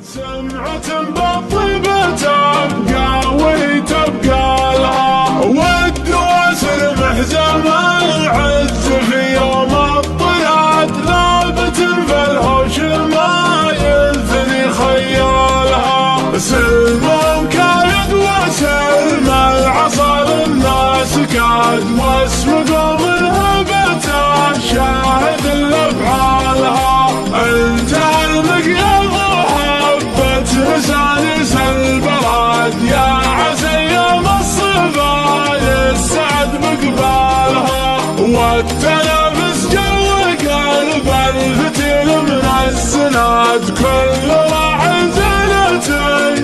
سمعة بالطيبة تبقى وهي تبقى لها، والدواسر محزمة العز في يوم الطيات، ثابت في الهوش ما ينثني خيالها. سلم كايد وسلم العصا للناس كاد، واسم قوم هبته شاهد لافعالها. انت المقيض لسانس البلد يا عزيم الصبا يسعد مقبالها، والتنافس جو قلب الفتيل من السناد، كل راعي زينة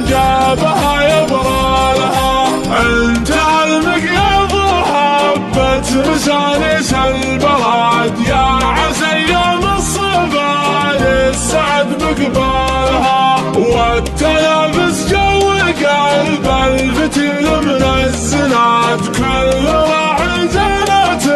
جابها يبرالها. انت المقيض حبة لسانس البلد يا عزيم الصبا يسعد مقبالها، والتنافس جو قلب الفتيل من الزناد، كل راعي زينة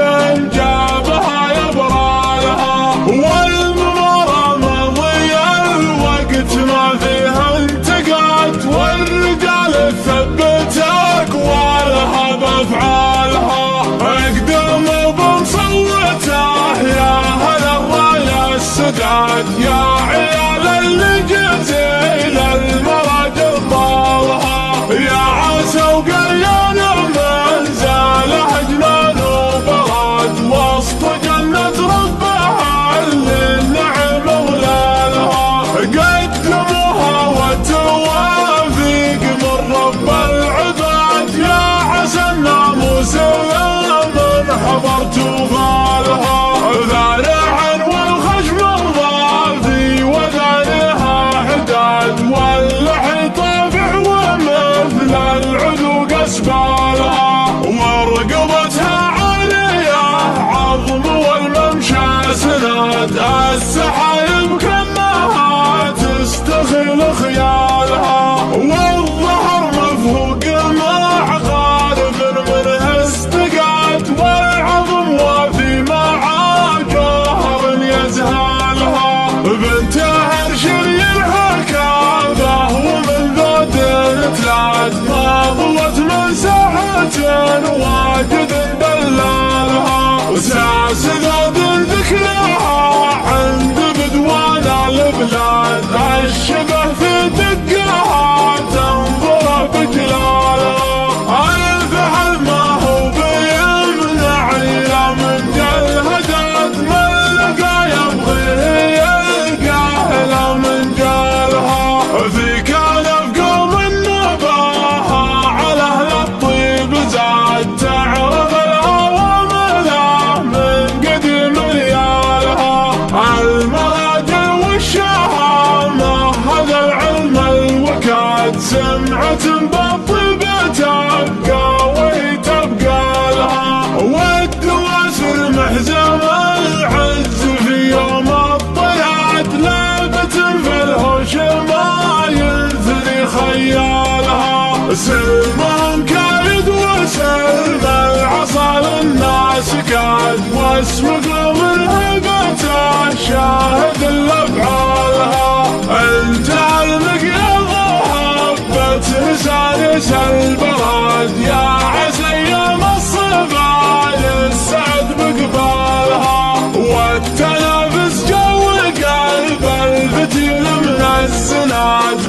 جابها يبرالها. والمنارة مضية الوقت ما فيها انتقاد، والرجال ثبتك والها بافعالها. اقدم بنصوته يا هلا الراية السداد، يا عيال اللي جزيل المرض ضالها. يا عسى وقريان من زاله جنان وبراد، وسط جنة ربها اللي النعم ظلالها. قدموها والتوافيق من رب العباد، يا عسى الناموس من حضر توفالها. ذارعا والخشم الضافي وذانها حداد، واللحي طافع ومثل العذوق اسبالها. ورقبتها عالية عظم والممشى سناد، السحايب كانها تستخيل خيالها. والظهر مفوق مع غالب منه استقاد، والعظم وفي مع جوهر يزهالها. بنت هرش الحكابة ومن ذود تلاد، ماضوت من ساحة واجد دلالها. وساس ذود ذكرها عند بدوان البلاد، الشبه في دقها تنظر بجلالها. الفحل ما هو بيمنع إلا من جلهدات، من لقى يبغيه يلقاه لا من جالها. في كلف قوم النباهة على أهل الطيب زاد، تعرف الأوامر من قديم ريالها. المراجل والشهامة هذا العلم الوكاد، سمعة بالطيبة تبقى وهي تبقى لها. والدواسر محزمة العز في يوم الطيات، ثابت في الهوش ما ينثني خيالها. سلم كايد وسلم العصا للناس كاد، واسم قوم هبته شاهد لافعالها. انت المقيض حبة لسانس البلد يا عزيم الصبا يسعد مقبالها. والتنافس جو قلب الفتيل من الزناد،